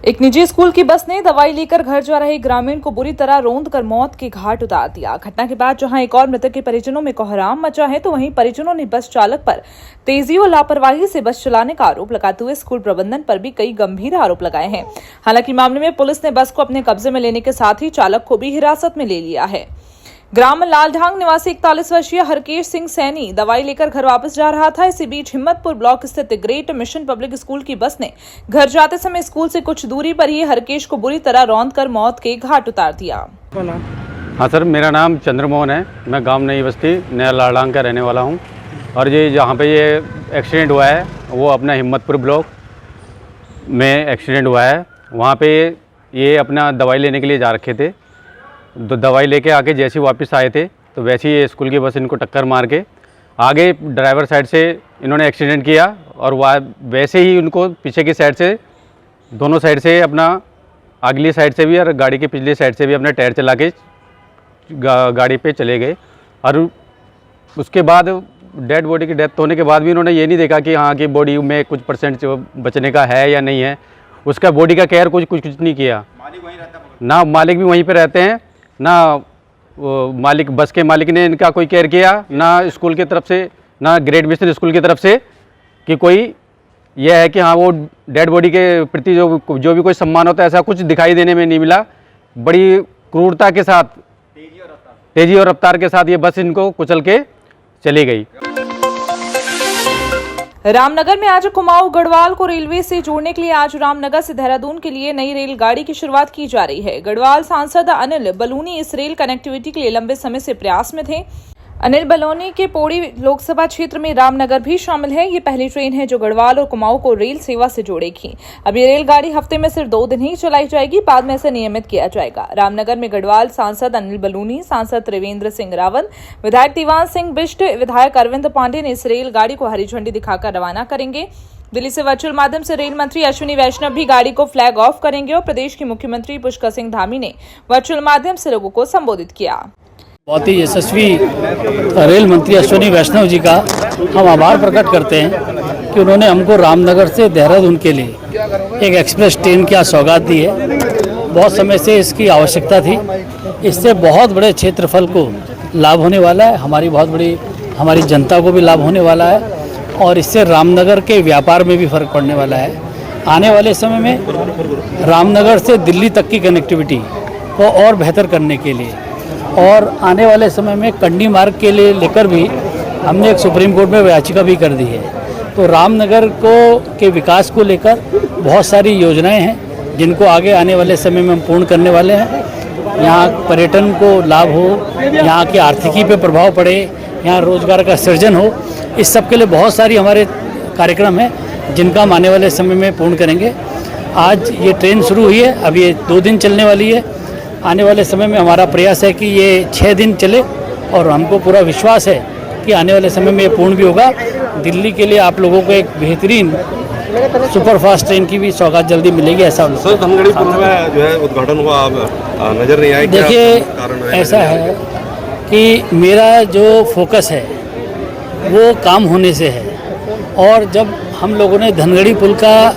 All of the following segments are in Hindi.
एक निजी स्कूल की बस ने दवाई लेकर घर जा रहे ग्रामीण को बुरी तरह रौंद कर मौत के घाट उतार दिया। घटना के बाद जहां एक और मृतक के परिजनों में कोहराम मचा है, तो वहीं परिजनों ने बस चालक पर तेजी और लापरवाही से बस चलाने का आरोप लगाते हुए स्कूल प्रबंधन पर भी कई गंभीर आरोप लगाए हैं। हालांकि मामले में पुलिस ने बस को अपने कब्जे में लेने के साथ ही चालक को भी हिरासत में ले लिया है। ग्राम लालढांग निवासी 41 वर्षीय हरकेश सिंह सैनी दवाई लेकर घर वापस जा रहा था। इसी बीच हिम्मतपुर ब्लॉक स्थित ग्रेट मिशन पब्लिक स्कूल की बस ने घर जाते समय स्कूल से कुछ दूरी पर ही हरकेश को बुरी तरह रौंदकर मौत के घाट उतार दिया। हाँ सर, मेरा नाम चंद्रमोहन है। मैं गांव नई बस्ती नया लालढांग का रहने वाला हूं। और ये जहाँ पे ये एक्सीडेंट हुआ है वो अपना हिम्मतपुर ब्लॉक में एक्सीडेंट हुआ है। वहाँ पे ये अपना दवाई लेने के लिए जा रखे थे। तो दवाई लेके आके जैसे वापस आए थे तो वैसे ही स्कूल की बस इनको टक्कर मार के आगे ड्राइवर साइड से इन्होंने एक्सीडेंट किया और वैसे ही उनको पीछे की साइड से दोनों साइड से अपना अगली साइड से भी और गाड़ी की पिछली साइड से भी अपना टायर चला के गाड़ी पे चले गए। और उसके बाद डेड बॉडी की डेथ होने के बाद भी इन्होंने ये नहीं देखा कि हाँ कि बॉडी में कुछ परसेंट बचने का है या नहीं है। उसका बॉडी का केयर कुछ नहीं किया। मालिक वहीं रहता, ना मालिक भी वहीं पे रहते हैं, ना मालिक बस के मालिक ने इनका कोई केयर किया, ना स्कूल की तरफ से, ना ग्रेट मिशन स्कूल की तरफ से कि कोई यह है कि हाँ वो डेड बॉडी के प्रति जो भी कोई सम्मान होता है ऐसा कुछ दिखाई देने में नहीं मिला। बड़ी क्रूरता के साथ, तेजी और रफ्तार के साथ ये बस इनको कुचल के चली गई। रामनगर में आज कुमाऊं गढ़वाल को रेलवे से जोड़ने के लिए आज रामनगर से देहरादून के लिए नई रेलगाड़ी की शुरुआत की जा रही है। गढ़वाल सांसद अनिल बलूनी इस रेल कनेक्टिविटी के लिए लंबे समय से प्रयास में थे। अनिल बलूनी के पौड़ी लोकसभा क्षेत्र में रामनगर भी शामिल है। ये पहली ट्रेन है जो गढ़वाल और कुमाऊं को रेल सेवा से जोड़ेगी। अब ये रेलगाड़ी हफ्ते में सिर्फ 2 दिन ही चलाई जाएगी, बाद में इसे नियमित किया जाएगा। रामनगर में गढ़वाल सांसद अनिल बलूनी, सांसद त्रिवेंद्र सिंह रावत, विधायक दीवान सिंह बिष्ट, विधायक अरविंद पांडे ने इस रेलगाड़ी को हरी झंडी दिखाकर रवाना करेंगे। दिल्ली से वर्चुअल माध्यम से रेल मंत्री अश्विनी वैष्णव भी गाड़ी को फ्लैग ऑफ करेंगे और प्रदेश के मुख्यमंत्री पुष्कर सिंह धामी ने वर्चुअल माध्यम से लोगों को संबोधित किया। बहुत ही यशस्वी रेल मंत्री अश्विनी वैष्णव जी का हम आभार प्रकट करते हैं कि उन्होंने हमको रामनगर से देहरादून के लिए एक एक्सप्रेस ट्रेन की सौगात दी है। बहुत समय से इसकी आवश्यकता थी। इससे बहुत बड़े क्षेत्रफल को लाभ होने वाला है, हमारी जनता को भी लाभ होने वाला है और इससे रामनगर के व्यापार में भी फर्क पड़ने वाला है। आने वाले समय में रामनगर से दिल्ली तक की कनेक्टिविटी को और बेहतर करने के लिए और आने वाले समय में कंडी मार्ग के लिए लेकर भी हमने एक सुप्रीम कोर्ट में याचिका भी कर दी है। तो रामनगर के विकास को लेकर बहुत सारी योजनाएं हैं जिनको आगे आने वाले समय में हम पूर्ण करने वाले हैं। यहाँ पर्यटन को लाभ हो, यहाँ की आर्थिकी पे प्रभाव पड़े, यहाँ रोजगार का सृजन हो, इस सब के लिए बहुत सारी हमारे कार्यक्रम हैं जिनका हम आने वाले समय में पूर्ण करेंगे। आज ये ट्रेन शुरू हुई है, अब ये 2 दिन चलने वाली है। आने वाले समय में हमारा प्रयास है कि ये 6 दिन चले और हमको पूरा विश्वास है कि आने वाले समय में ये पूर्ण भी होगा। दिल्ली के लिए आप लोगों को एक बेहतरीन सुपरफास्ट ट्रेन की भी सौगात जल्दी मिलेगी, ऐसा सर। धनगढ़ी पुल में जो है उद्घाटन हुआ, अब नजर नहीं आया। देखिए, ऐसा है कि मेरा जो फोकस है वो काम होने से है। और जब हम लोगों ने धनगढ़ी पुल का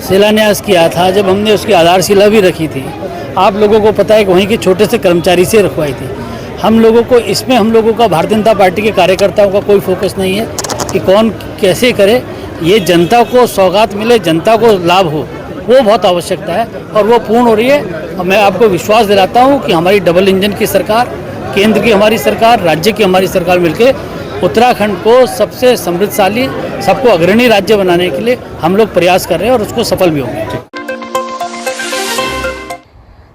शिलान्यास किया था, जब हमने उसकी आधारशिला भी रखी थी, आप लोगों को पता है कि वहीं के छोटे से कर्मचारी से रखवाई थी। हम लोगों का भारतीय जनता पार्टी के कार्यकर्ताओं का कोई फोकस नहीं है कि कौन कैसे करे। ये जनता को सौगात मिले, जनता को लाभ हो, वो बहुत आवश्यकता है और वो पूर्ण हो रही है। और मैं आपको विश्वास दिलाता हूँ कि हमारी डबल इंजन की सरकार, केंद्र की हमारी सरकार, राज्य की हमारी सरकार मिलकर उत्तराखंड को सबसे समृद्धशाली, सबको अग्रणी राज्य बनाने के लिए हम लोग प्रयास कर रहे हैं और उसको सफल भी होंगे।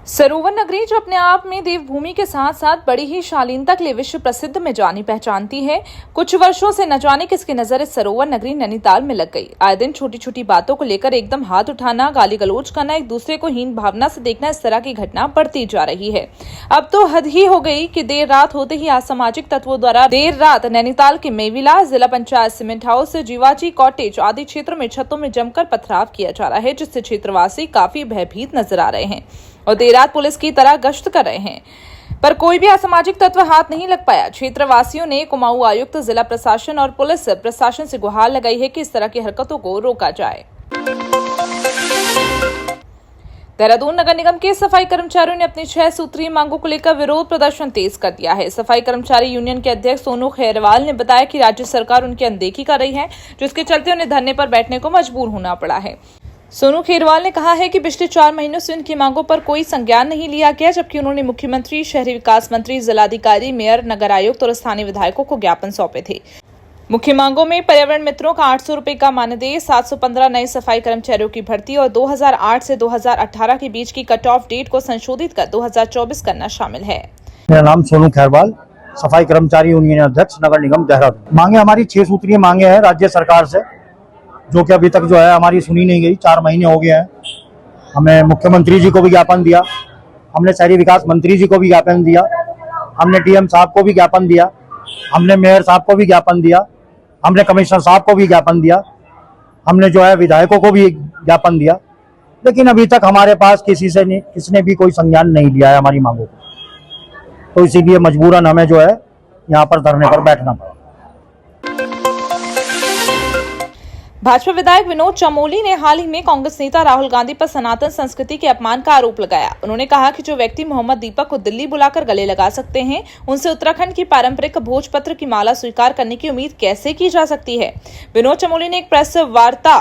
सरोवर नगरी जो अपने आप में देवभूमि के साथ साथ बड़ी ही शालीनता के लिए विश्व प्रसिद्ध में जानी पहचानती है। कुछ वर्षों से न जाने किसकी नजर इस सरोवर नगरी नैनीताल में लग गई। आए दिन छोटी छोटी बातों को लेकर एकदम हाथ उठाना, गाली गलौज करना, एक दूसरे को हीन भावना से देखना, इस तरह की घटना बढ़ती जा रही है। अब तो हद ही हो गई कि देर रात होते ही असामाजिक तत्वों द्वारा देर रात नैनीताल के मेविला, जिला panchayat cement house, Jiwaji cottage आदि क्षेत्रों में छतों में जमकर पथराव किया जा रहा है, जिससे क्षेत्रवासी काफी भयभीत नजर आ रहे हैं और देर रात पुलिस की तरह गश्त कर रहे हैं, पर कोई भी असामाजिक तत्व हाथ नहीं लग पाया। क्षेत्रवासियों ने कुमाऊं आयुक्त, जिला प्रशासन और पुलिस प्रशासन से गुहार लगाई है कि इस तरह की हरकतों को रोका जाए। देहरादून नगर निगम के सफाई कर्मचारियों ने अपनी 6 सूत्रीय मांगों को लेकर विरोध प्रदर्शन तेज कर दिया है। सफाई कर्मचारी यूनियन के अध्यक्ष सोनू खैरवाल ने बताया कि राज्य सरकार उनकी अनदेखी कर रही है, जिसके चलते उन्हें धरने पर बैठने को मजबूर होना पड़ा है। सोनू खैरवाल ने कहा है कि पिछले 4 महीनों से उनकी मांगों पर कोई संज्ञान नहीं लिया गया, जबकि उन्होंने मुख्यमंत्री, शहरी विकास मंत्री, जिलाधिकारी, मेयर, नगर आयुक्त और स्थानीय विधायकों को ज्ञापन सौंपे थे। मुख्य मांगों में पर्यावरण मित्रों का 800 रुपए का मानदेय, 715 नए सफाई कर्मचारियों की भर्ती और 2008 से 2018 के बीच की कट ऑफ डेट को संशोधित कर 2024 करना शामिल है। मेरा नाम सोनू खैरवाल, सफाई कर्मचारी यूनियन अध्यक्ष नगर निगम देहरादून। मांगे हमारी 6 सूत्रीय मांगे हैं राज्य सरकार से, जो कि अभी तक जो है हमारी सुनी नहीं गई। 4 महीने हो गए हैं। हमें मुख्यमंत्री जी को भी ज्ञापन दिया, हमने शहरी विकास मंत्री जी को भी ज्ञापन दिया, हमने डीएम साहब को भी ज्ञापन दिया, हमने मेयर साहब को भी ज्ञापन दिया, हमने कमिश्नर साहब को भी ज्ञापन दिया, हमने जो है विधायकों को भी ज्ञापन दिया, लेकिन अभी तक हमारे पास किसने भी कोई संज्ञान नहीं लिया है हमारी मांगों को। तो इसीलिए मजबूरन हमें जो है यहाँ पर धरने पर बैठना पड़ा। भाजपा विधायक विनोद चमोली ने हाल ही में कांग्रेस नेता राहुल गांधी पर सनातन संस्कृति के अपमान का आरोप लगाया। उन्होंने कहा कि जो व्यक्ति मोहम्मद दीपक को दिल्ली बुलाकर गले लगा सकते हैं, उनसे उत्तराखंड की पारंपरिक भोजपत्र की माला स्वीकार करने की उम्मीद कैसे की जा सकती है। विनोद चमोली ने एक प्रेस वार्ता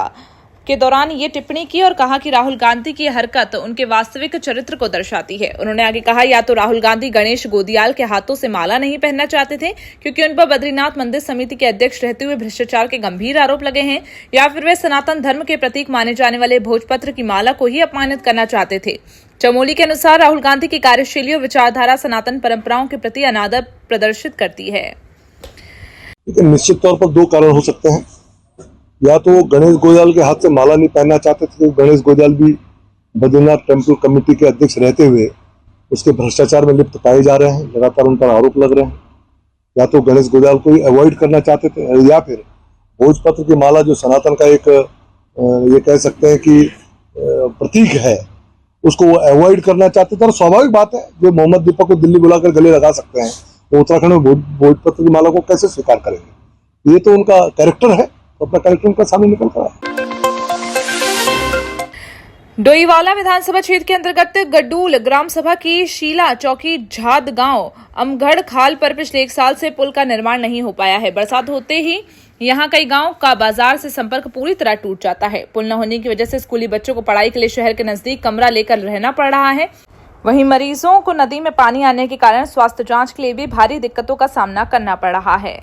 के दौरान ये टिप्पणी की और कहा कि राहुल गांधी की हरकत उनके वास्तविक चरित्र को दर्शाती है। उन्होंने आगे कहा, या तो राहुल गांधी गणेश गोदियाल के हाथों से माला नहीं पहनना चाहते थे क्योंकि उन पर बद्रीनाथ मंदिर समिति के अध्यक्ष रहते हुए भ्रष्टाचार के गंभीर आरोप लगे हैं, या फिर वे सनातन धर्म के प्रतीक माने जाने वाले भोजपत्र की माला को ही अपमानित करना चाहते थे। चमोली के अनुसार राहुल गांधी की कार्यशैली और विचारधारा सनातन परंपराओं के प्रति अनादर प्रदर्शित करती है। निश्चित तौर पर 2 कारण हो सकते हैं। या तो वो गणेश गोदियाल के हाथ से माला नहीं पहनना चाहते थे, तो गणेश गोदियाल भी बद्रीनाथ टेम्पल कमेटी के अध्यक्ष रहते हुए उसके भ्रष्टाचार में लिप्त पाए जा रहे हैं, लगातार उन पर आरोप लग रहे हैं। या तो गणेश गोदियाल को ही अवॉइड करना चाहते थे, या फिर भोजपत्र की माला जो सनातन का एक ये कह सकते हैं कि प्रतीक है, उसको वो अवॉइड करना चाहते थे। और स्वाभाविक बात है, जो मोहम्मद दीपक को दिल्ली बुलाकर गले लगा सकते हैं, वो उत्तराखंड में भोजपत्र की माला को कैसे स्वीकार करेंगे। ये तो उनका कैरेक्टर है, अपना कार्यक्रम का सामने निकल रहा है। डोईवाला विधानसभा क्षेत्र के अंतर्गत गड्डूल ग्राम सभा की शीला चौकी झाद गांव अमगढ़ खाल पर पिछले 1 साल से पुल का निर्माण नहीं हो पाया है। बरसात होते ही यहां कई गांव का बाजार से संपर्क पूरी तरह टूट जाता है। पुल न होने की वजह से स्कूली बच्चों को पढ़ाई के लिए शहर के नजदीक कमरा लेकर रहना पड़ रहा है। वहीं मरीजों को नदी में पानी आने के कारण स्वास्थ्य जांच के लिए भी भारी दिक्कतों का सामना करना पड़ रहा है।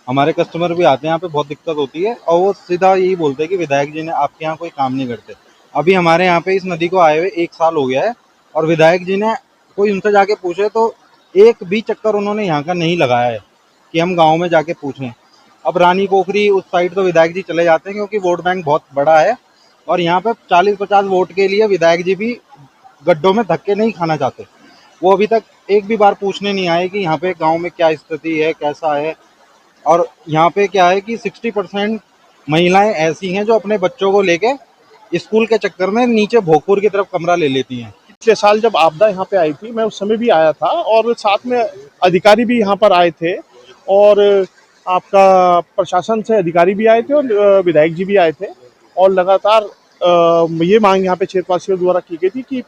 हमारे कस्टमर भी आते हैं, यहाँ पे बहुत दिक्कत होती है और वो सीधा यही बोलते हैं कि विधायक जी ने आपके यहाँ कोई काम नहीं करते। अभी हमारे यहाँ पे इस नदी को आए हुए 1 साल हो गया है और विधायक जी ने कोई उनसे जाके पूछे तो एक भी चक्कर उन्होंने यहाँ का नहीं लगाया है कि हम गाँव में जाके पूछें। अब रानी पोखरी उस साइड तो विधायक जी चले जाते हैं क्योंकि वोट बैंक बहुत बड़ा है और यहाँ पे 40-50 वोट के लिए विधायक जी भी गड्ढों में धक्के नहीं खाना चाहते। वो अभी तक एक भी बार पूछने नहीं आए कि यहाँ पे गाँव में क्या स्थिति है, कैसा है। और यहाँ पे क्या है कि 60% महिलाएं ऐसी हैं जो अपने बच्चों को लेके स्कूल के चक्कर में नीचे भोगपुर की तरफ कमरा ले लेती हैं। पिछले साल जब आपदा यहाँ पे आई थी, मैं उस समय भी आया था और साथ में अधिकारी भी यहाँ पर आए थे और आपका प्रशासन से अधिकारी भी आए थे और विधायक जी भी आए थे और लगातार ये मांग यहाँ पे क्षेत्रवासियों द्वारा की गई थी कि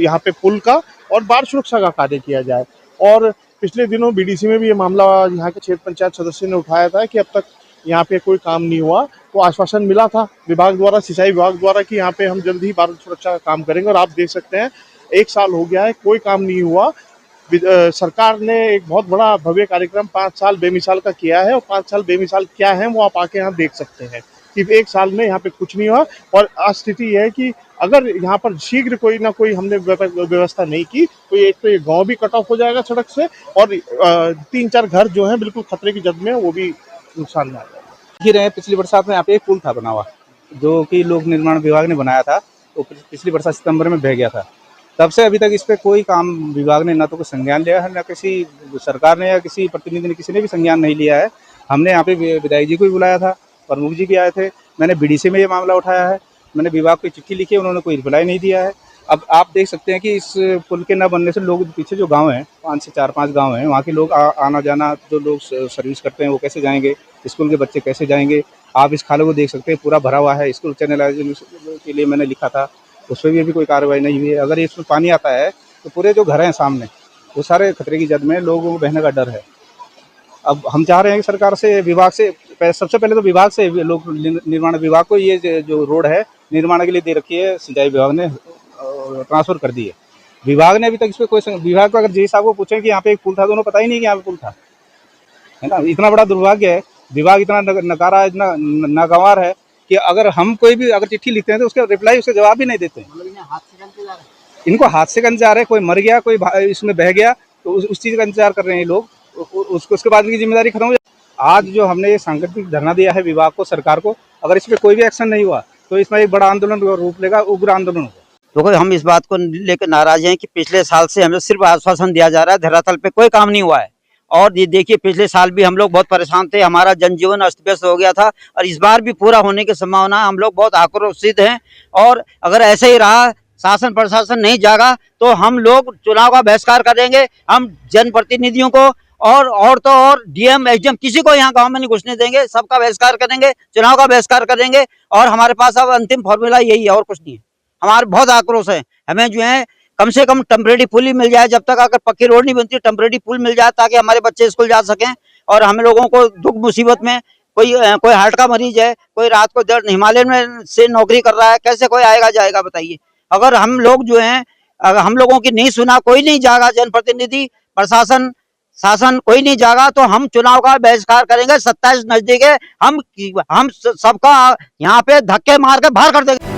यहाँ पे पुल का और बाढ़ सुरक्षा का कार्य किया जाए। और पिछले दिनों बीडीसी में भी ये मामला यहाँ के क्षेत्र पंचायत सदस्य ने उठाया था कि अब तक यहाँ पे कोई काम नहीं हुआ। तो आश्वासन मिला था विभाग द्वारा, सिंचाई विभाग द्वारा, कि यहाँ पे हम जल्द ही बाढ़ सुरक्षा का काम करेंगे और आप देख सकते हैं 1 साल हो गया है, कोई काम नहीं हुआ। सरकार ने एक बहुत बड़ा भव्य कार्यक्रम 5 साल बेमिसाल का किया है और 5 साल बेमिसाल क्या है वो आप आके यहाँ देख सकते हैं कि 1 साल में यहाँ पे कुछ नहीं हुआ। और आज स्थिति यह है कि अगर यहाँ पर शीघ्र कोई ना कोई हमने व्यवस्था नहीं की तो एक तो ये गांव भी कट ऑफ हो जाएगा सड़क से और 3-4 घर जो हैं बिल्कुल खतरे की जद में वो भी नुकसान में आ जाएगा। रहे पिछली बरसात में यहाँ पे एक पुल था बना हुआ जो कि लोक निर्माण विभाग ने बनाया था, तो पिछली बरसात सितंबर में बह गया था। तब से अभी तक इस पे कोई काम विभाग ने ना तो कोई संज्ञान लिया है, ना किसी सरकार ने या किसी प्रतिनिधि ने किसी ने भी संज्ञान नहीं लिया है। हमने यहाँ पे विधायक जी को भी बुलाया था, प्रमुख जी भी आए थे, मैंने बीडीसी में ये मामला उठाया है, मैंने विभाग को चिट्ठी लिखी है, उन्होंने कोई रिप्लाई नहीं दिया है। अब आप देख सकते हैं कि इस पुल के न बनने से लोग पीछे जो गांव हैं 5 से 4-5 गांव हैं, वहाँ के लोग आना जाना, जो लोग सर्विस करते हैं वो कैसे जाएंगे, स्कूल के बच्चे कैसे जाएंगे। आप इस खाले को देख सकते हैं, पूरा भरा हुआ है। स्कूल चैनलाइजेशन के लिए मैंने लिखा था उस पर भी अभी कोई कार्रवाई नहीं हुई है। अगर इसमें पानी आता है तो पूरे जो घर हैं सामने वो सारे खतरे की जद में, लोगों को बहने का डर है। अब हम चाह रहे हैं कि सरकार से, विभाग से, सबसे पहले तो विभाग से, लोक निर्माण विभाग को ये जो रोड है निर्माण के लिए दे रखी है, सिंचाई विभाग ने ट्रांसफर कर दी है। विभाग ने अभी तक इस पर कोई, विभाग को अगर जी साहब को पूछें कि यहाँ पे एक पुल था तो उन्हें पता ही नहीं कि यहाँ पे पुल था, है ना। इतना बड़ा दुर्भाग्य है, विभाग इतना नकारा, इतना नागवार है कि अगर हम कोई भी अगर चिट्ठी लिखते हैं तो उसका रिप्लाई, उसका जवाब भी नहीं देते हैं। इनको हाथ से का इंतजार है, कोई मर गया, कोई इसमें बह गया तो उस चीज़ का इंतजार कर रहे हैं लोग, उसके बाद की जिम्मेदारी खत्म हो जाए। आज जो हमने ये सांकेतिक धरना दिया है विभाग को, सरकार को, अगर इस पर कोई भी एक्शन नहीं हुआ तो इसमें एक बड़ा आंदोलन रूप लेगा, उग्र आंदोलन होगा। देखो, हम इस बात को लेकर नाराज हैं कि पिछले साल से हमें सिर्फ आश्वासन दिया जा रहा है, धरातल पे कोई काम नहीं हुआ है। और ये देखिए, पिछले साल भी हम लोग बहुत परेशान थे, हमारा जनजीवन अस्त व्यस्त हो गया था, और इस बार भी पूरा होने की संभावना है। हम लोग बहुत आक्रोशित हैं, और अगर ऐसे ही रहा, शासन प्रशासन नहीं जागा, तो हम लोग चुनाव का बहिष्कार करेंगे। हम जनप्रतिनिधियों को और तो और डीएम एसडीएम किसी को यहाँ गांव में नहीं घुसने देंगे, सबका बहिष्कार करेंगे, चुनाव का बहिष्कार करेंगे। और हमारे पास अब अंतिम फॉर्मूला यही है और कुछ नहीं है। हमारे बहुत आक्रोश है, हमें जो है कम से कम टेम्परेरी पुल ही मिल जाए, जब तक अगर पक्की रोड नहीं बनती, टेम्परेरी पुल मिल जाए ताकि हमारे बच्चे स्कूल जा सकें। और हम लोगों को दुख मुसीबत में, कोई हार्ट का मरीज है, कोई रात को दर्द हिमालय में से नौकरी कर रहा है, कैसे कोई आएगा जाएगा बताइए। अगर हम लोग जो हैं, अगर हम लोगों की नहीं सुना, कोई नहीं जागा, जनप्रतिनिधि, प्रशासन, शासन कोई नहीं जागा, तो हम चुनाव का बहिष्कार करेंगे। 27 नजदीक है, हम सबका यहाँ पे धक्के मार के बाहर कर देंगे।